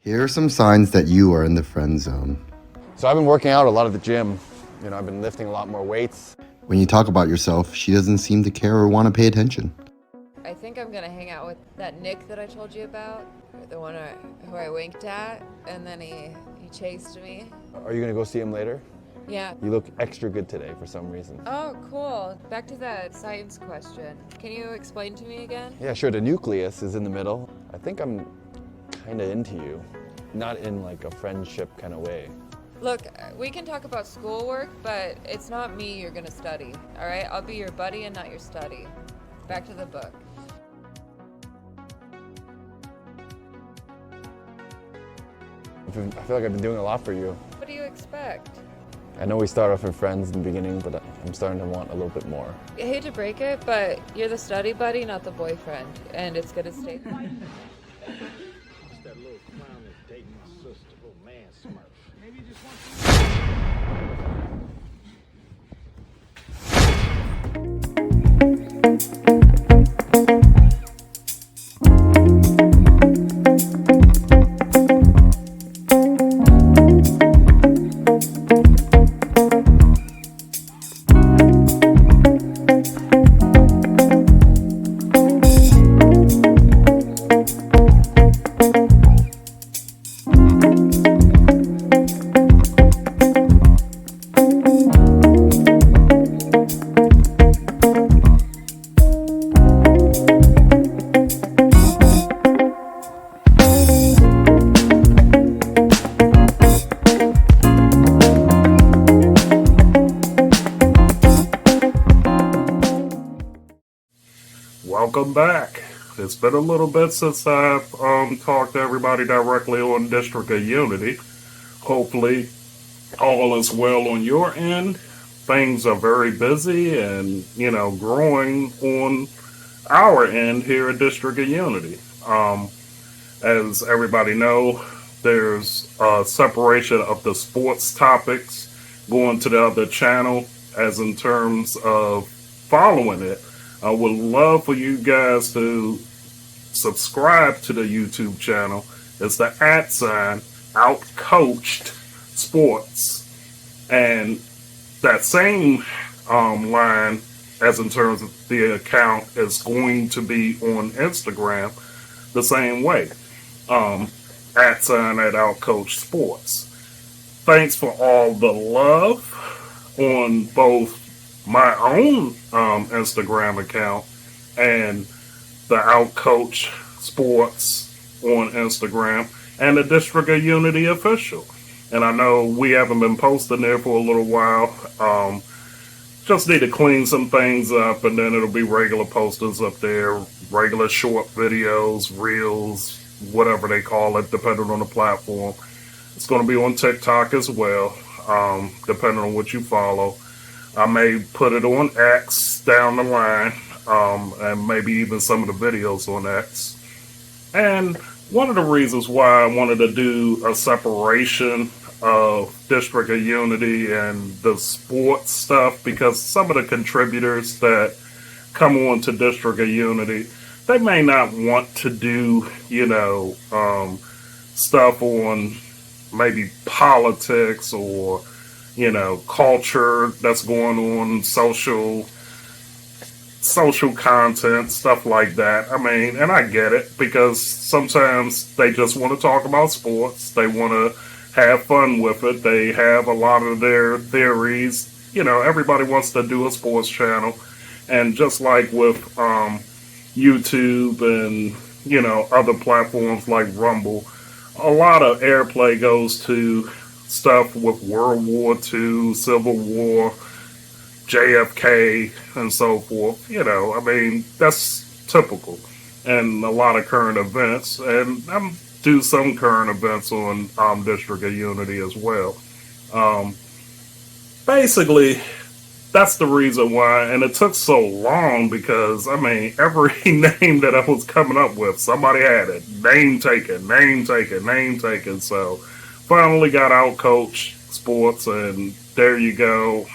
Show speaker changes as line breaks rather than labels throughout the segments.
Here are some signs that you are in the friend zone.
So I've been working out a lot at the gym. I've been lifting a lot more weights.
When you talk about yourself, she doesn't seem to care or want to pay attention.
I think I'm gonna hang out with that Nick that I told you about, the one who I winked at, and then he chased me.
Are you gonna go see him later?
Yeah.
You look extra good today for some reason.
Oh, cool. Back to that science question. Can you explain to me again?
Yeah, sure. The nucleus is in the middle. I think I'm kind of into you. Not in like a friendship kind of way.
Look, we can talk about schoolwork, but it's not me you're gonna study, all right? I'll be your buddy and not your study. Back to the book.
I feel like I've been doing a lot for you.
What do you expect?
I know we started off as friends in the beginning, but I'm starting to want a little bit more.
I hate to break it, but you're the study buddy, not the boyfriend, and it's gonna stay.
It's that little clown that's dating my sister, little man smurf. Maybe you just want to...
Welcome back. It's been a little bit since I've talked to everybody directly on District of Unity. Hopefully all is well on your end. Things are very busy and, growing on our end here at District of Unity. As everybody know, there's a separation of the sports topics going to the other channel as in terms of following it. I would love for you guys to subscribe to the YouTube channel. It's the @ Outcoached Sports. And that same line, as in terms of the account, is going to be on Instagram the same way. @ Outcoached Sports. Thanks for all the love on both my own Instagram account and the Outcoach Sports on Instagram and the District of Unity official. And I know we haven't been posting there for a little while. Just need to clean some things up and then it'll be regular posters up there, regular short videos, reels, whatever they call it, depending on the platform. It's going to be on TikTok as well, depending on what you follow. I may put it on X down the line, and maybe even some of the videos on X. And one of the reasons why I wanted to do a separation of District of Unity and the sports stuff, because some of the contributors that come on to District of Unity, they may not want to do, stuff on maybe politics or culture that's going on, social content, stuff like that. I mean, and I get it, because sometimes they just want to talk about sports. They want to have fun with it. They have a lot of their theories. Everybody wants to do a sports channel. And just like with YouTube and, other platforms like Rumble, a lot of airplay goes to stuff with World War II, Civil War, JFK, and so forth. That's typical. And a lot of current events. And I do some current events on District of Unity as well. Basically, that's the reason why. And it took so long because, every name that I was coming up with, somebody had it. Name taken. So finally got Outcoach Sports, and there you go.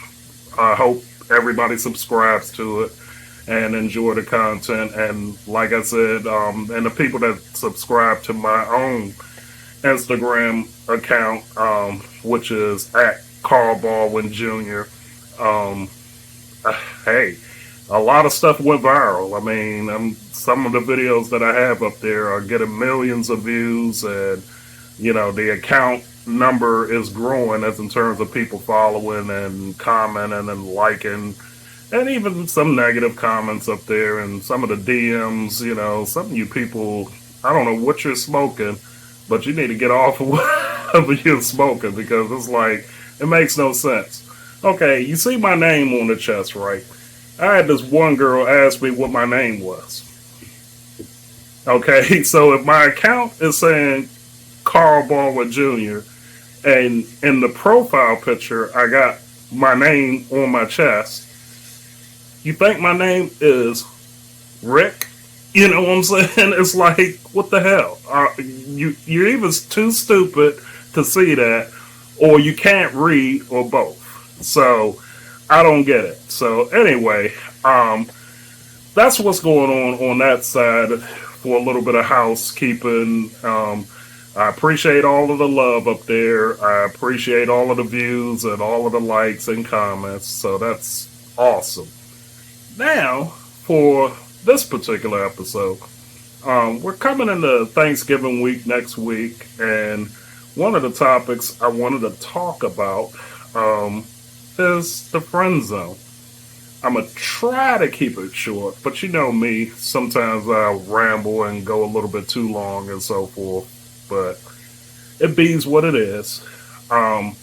I hope everybody subscribes to it and enjoy the content. And like I said, and the people that subscribe to my own Instagram account, which is at Carl Baldwin Jr. Um, hey, a lot of stuff went viral. I mean, some of the videos that I have up there are getting millions of views, and the account number is growing as in terms of people following and commenting and liking, and even some negative comments up there, and some of the DMs. Some of you people, I don't know what you're smoking, but you need to get off of whatever you're smoking, because it's like, it makes no sense. Okay, you see my name on the chest, right? I had this one girl ask me what my name was. Okay, so if my account is saying Carl Baldwin Jr., and in the profile picture I got my name on my chest, you think my name is Rick? You know what I'm saying? It's like, what the hell? You're either too stupid to see that, or you can't read, or both. So I don't get it. So anyway, that's what's going on that side for a little bit of housekeeping. I appreciate all of the love up there. I appreciate all of the views and all of the likes and comments. So that's awesome. Now, for this particular episode, we're coming into Thanksgiving week next week, and one of the topics I wanted to talk about is the friend zone. I'm going to try to keep it short, but you know me, sometimes I'll ramble and go a little bit too long and so forth, but it be's what it is. One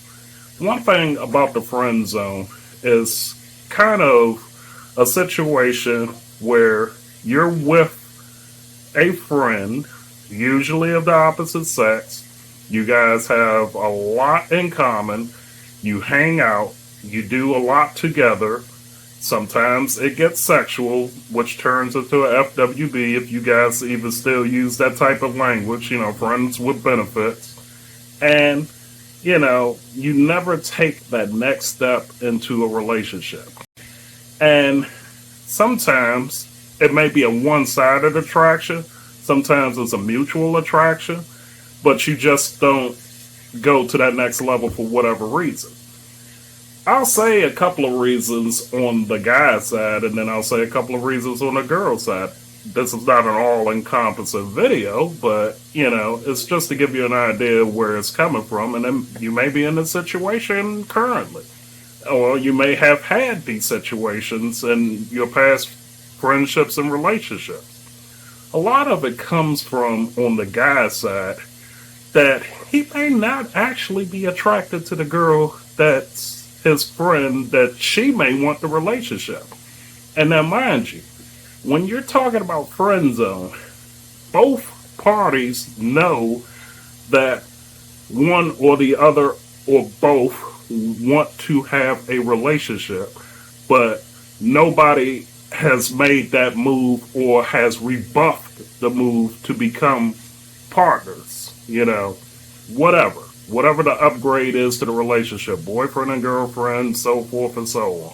thing about the friend zone is kind of a situation where you're with a friend, usually of the opposite sex. You guys have a lot in common. You hang out. You do a lot together. Sometimes it gets sexual, which turns into a FWB, if you guys even still use that type of language, friends with benefits. And, you never take that next step into a relationship. And sometimes it may be a one-sided attraction. Sometimes it's a mutual attraction. But you just don't go to that next level for whatever reason. I'll say a couple of reasons on the guy side, and then I'll say a couple of reasons on the girl side. This is not an all-encompassing video, but, it's just to give you an idea of where it's coming from, and then you may be in this situation currently. Or you may have had these situations in your past friendships and relationships. A lot of it comes from, on the guy side, that he may not actually be attracted to the girl that's his friend, that she may want the relationship. And now, mind you, when you're talking about friend zone, both parties know that one or the other or both want to have a relationship, but nobody has made that move or has rebuffed the move to become partners. Whatever the upgrade is to the relationship, boyfriend and girlfriend, so forth and so on.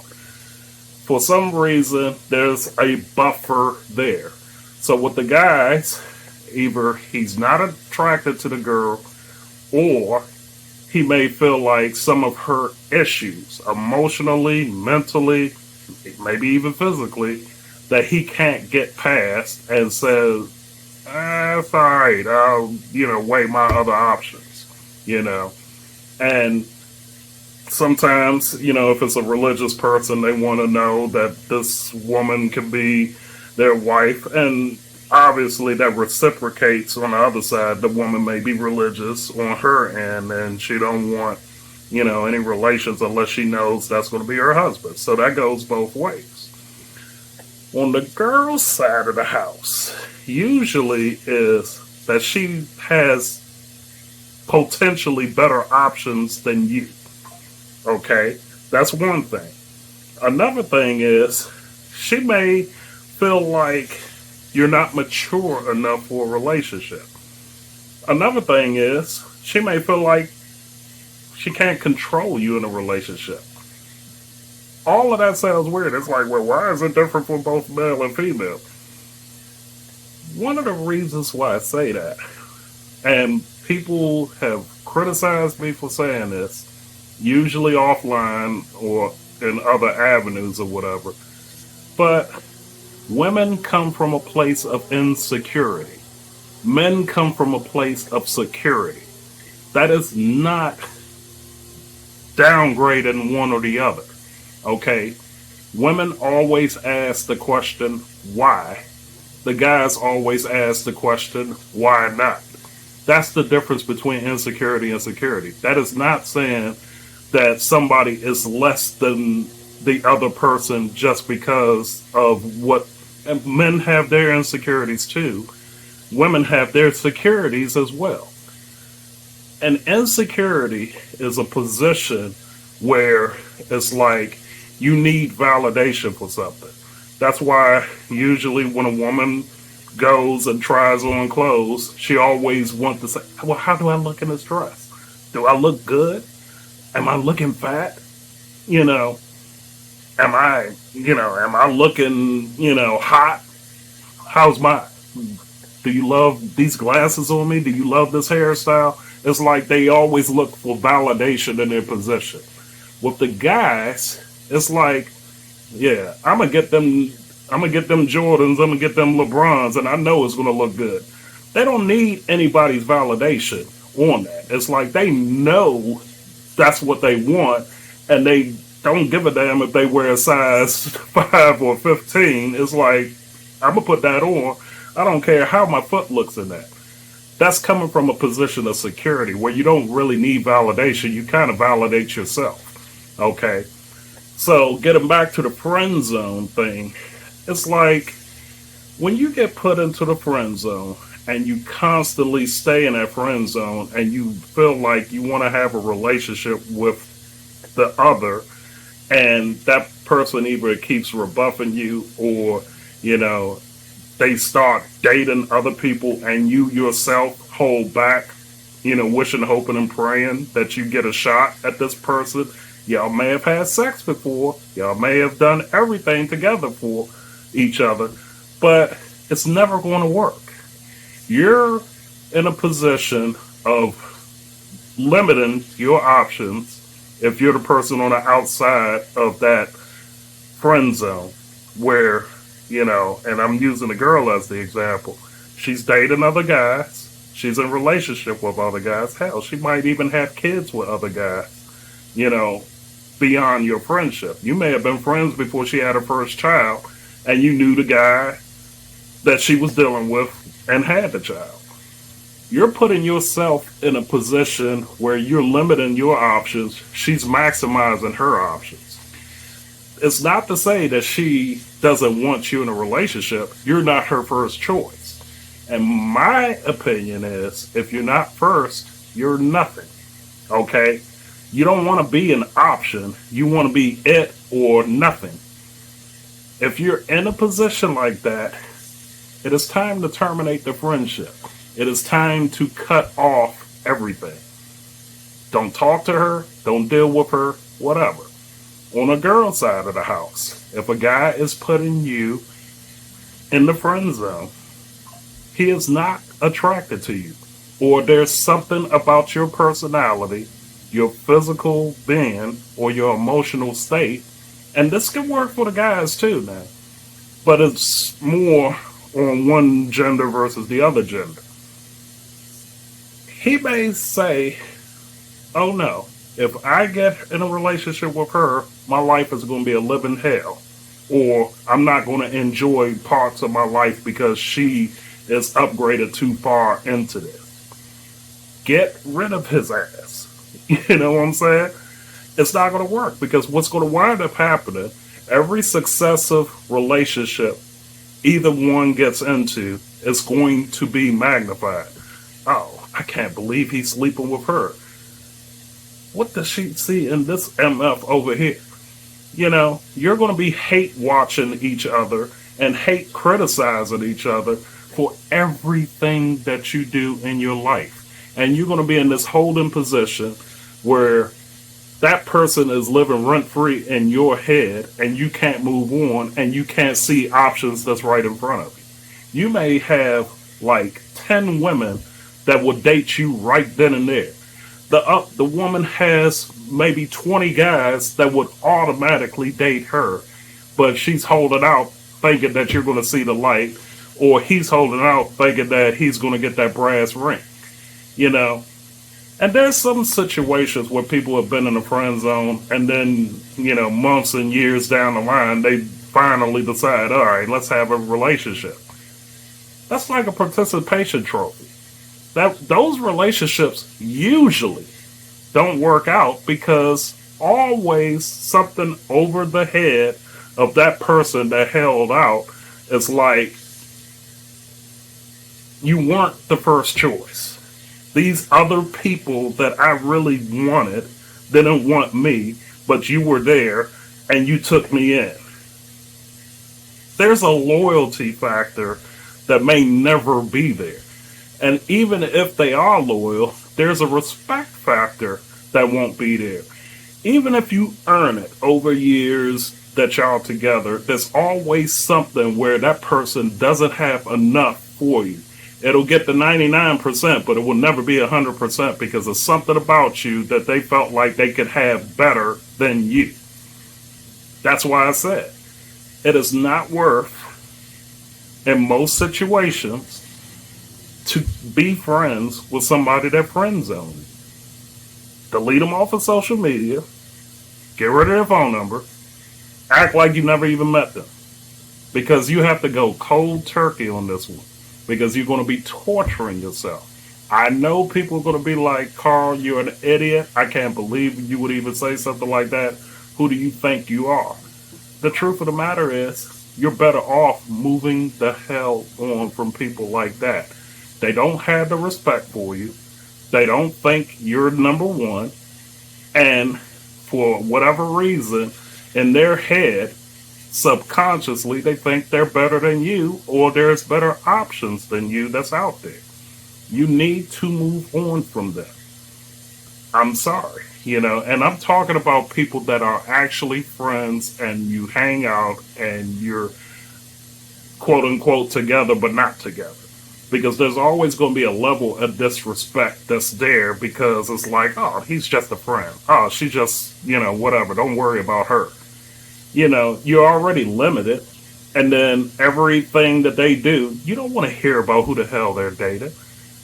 For some reason, there's a buffer there. So with the guys, either he's not attracted to the girl, or he may feel like some of her issues, emotionally, mentally, maybe even physically, that he can't get past, and says, it's alright, I'll, weigh my other options. And sometimes, if it's a religious person, they want to know that this woman can be their wife, and obviously that reciprocates on the other side. The woman may be religious on her end, and she don't want, any relations unless she knows that's going to be her husband. So that goes both ways. On the girl's side of the house, usually is that she has potentially better options than you. Okay? That's one thing. Another thing is, she may feel like you're not mature enough for a relationship. Another thing is, she may feel like she can't control you in a relationship. All of that sounds weird. It's like, well, why is it different for both male and female? One of the reasons why I say that, and people have criticized me for saying this, usually offline or in other avenues or whatever. But women come from a place of insecurity. Men come from a place of security. That is not downgrading one or the other. Okay? Women always ask the question, why? The guys always ask the question, why not? That's the difference between insecurity and security. That is not saying that somebody is less than the other person just because of what. And men have their insecurities too. Women have their securities as well. And insecurity is a position where it's like you need validation for something. That's why usually when a woman goes and tries on clothes, she always wants to say, well, how do I look in this dress? Do I look good? Am I looking fat? You know, am I looking, hot? How's my, do you love these glasses on me? Do you love this hairstyle? It's like they always look for validation in their position. With the guys, it's like, yeah, I'm gonna get them Jordans, I'm gonna get them LeBrons, and I know it's gonna look good. They don't need anybody's validation on that. It's like they know that's what they want, and they don't give a damn if they wear a size 5 or 15. It's like, I'm gonna put that on. I don't care how my foot looks in that. That's coming from a position of security where you don't really need validation. You kind of validate yourself. Okay? So, getting back to the friend zone thing, it's like when you get put into the friend zone and you constantly stay in that friend zone and you feel like you want to have a relationship with the other, and that person either keeps rebuffing you or, they start dating other people and you yourself hold back, wishing, hoping, and praying that you get a shot at this person. Y'all may have had sex before. Y'all may have done everything together for each other, but it's never going to work. You're in a position of limiting your options if you're the person on the outside of that friend zone where, and I'm using the girl as the example. She's dating other guys. She's in a relationship with other guys. Hell, she might even have kids with other guys, beyond your friendship. You may have been friends before she had her first child, and you knew the guy that she was dealing with and had the child. You're putting yourself in a position where you're limiting your options. She's maximizing her options. It's not to say that she doesn't want you in a relationship. You're not her first choice. And my opinion is, if you're not first, you're nothing. Okay? You don't want to be an option. You want to be it or nothing. If you're in a position like that, it is time to terminate the friendship. It is time to cut off everything. Don't talk to her. Don't deal with her. Whatever. On a girl's side of the house, if a guy is putting you in the friend zone, he is not attracted to you. Or there's something about your personality, your physical being, or your emotional state. And this can work for the guys too now. But it's more on one gender versus the other gender. He may say, oh no, if I get in a relationship with her, my life is going to be a living hell. Or I'm not going to enjoy parts of my life because she is upgraded too far into this. Get rid of his ass. You know what I'm saying? It's not going to work because what's going to wind up happening, every successive relationship either one gets into is going to be magnified. Oh, I can't believe he's sleeping with her. What does she see in this MF over here? You're going to be hate watching each other and hate criticizing each other for everything that you do in your life. And you're going to be in this holding position where that person is living rent-free in your head and you can't move on and you can't see options that's right in front of you. You may have like 10 women that will date you right then and there. The woman has maybe 20 guys that would automatically date her, but she's holding out thinking that you're going to see the light, or he's holding out thinking that he's going to get that brass ring, you know. And there's some situations where people have been in the friend zone, and then, you know, months and years down the line, they finally decide, all right, let's have a relationship. That's like a participation trophy. Those relationships usually don't work out because always something over the head of that person that held out is like, you weren't the first choice. These other people that I really wanted didn't want me, but you were there and you took me in. There's a loyalty factor that may never be there. And even if they are loyal, there's a respect factor that won't be there. Even if you earn it over years that y'all together, there's always something where that person doesn't have enough for you. It'll get to 99%, but it will never be 100% because there's something about you that they felt like they could have better than you. That's why I said it is not worth, in most situations, to be friends with somebody that friend zoned you. Delete them off of social media, get rid of their phone number, act like you never even met them. Because you have to go cold turkey on this one. Because you're going to be torturing yourself. I know people are going to be like, Carl, you're an idiot. I can't believe you would even say something like that. Who do you think you are? The truth of the matter is, you're better off moving the hell on from people like that. They don't have the respect for you. They don't think you're number one. And for whatever reason, in their head, subconsciously, they think they're better than you, or there's better options than you that's out there. You need to move on from them. I'm sorry, you know, and I'm talking about people that are actually friends and you hang out and you're quote unquote together but not together. Because there's always going to be a level of disrespect that's there because it's like, oh, he's just a friend. Oh, she's just, you know, whatever. Don't worry about her. You know, you're already limited. And then everything that they do, you don't want to hear about who the hell they're dating.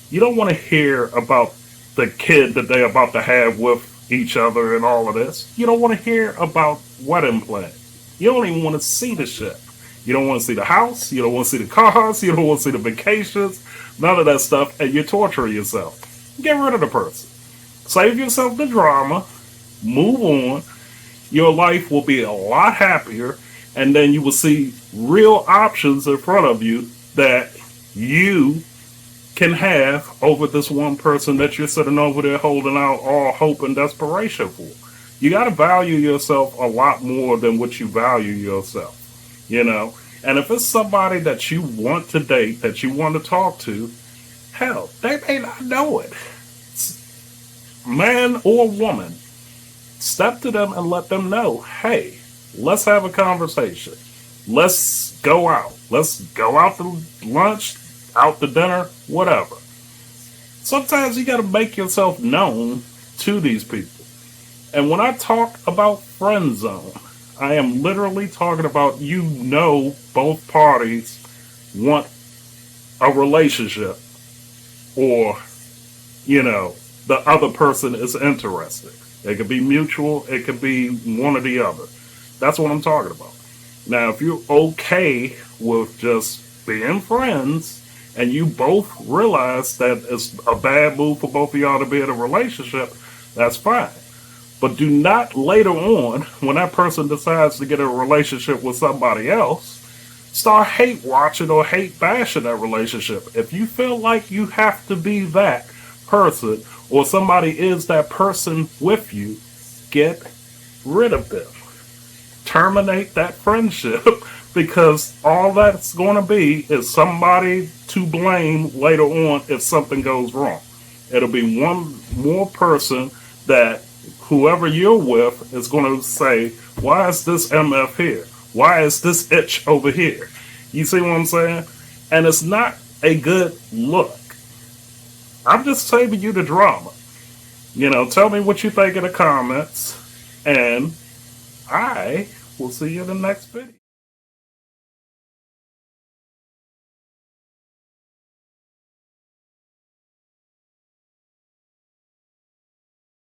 You don't want to hear about the kid that they're about to have with each other and all of this. You don't want to hear about wedding plans. You don't even want to see the shit. You don't want to see the house. You don't want to see the cars. You don't want to see the vacations. None of that stuff. And you're torturing yourself. Get rid of the person. Save yourself the drama. Move on. Your life will be a lot happier, and then you will see real options in front of you that you can have over this one person that you're sitting over there holding out all hope and desperation for. You got to value yourself a lot more than what you value yourself, you know. And if it's somebody that you want to date, that you want to talk to, hell, they may not know it. Man or woman. Step to them and let them know, hey, let's have a conversation. Let's go out. Let's go out to lunch, out to dinner, whatever. Sometimes you got to make yourself known to these people. And when I talk about friend zone, I am literally talking about, you know, both parties want a relationship or, you know, the other person is interested. It could be mutual. It could be one or the other. That's what I'm talking about. Now, if you're okay with just being friends and you both realize that it's a bad move for both of y'all to be in a relationship, that's fine. But do not later on, when that person decides to get a relationship with somebody else, start hate watching or hate bashing that relationship. If you feel like you have to be that person, or somebody is that person with you, get rid of them. Terminate that friendship, because all that's going to be is somebody to blame later on if something goes wrong. It'll be one more person that whoever you're with is going to say, why is this MF here? Why is this itch over here? You see what I'm saying? And it's not a good look. I'm just saving you the drama. Tell me what you think in the comments, and I will see you in the next video.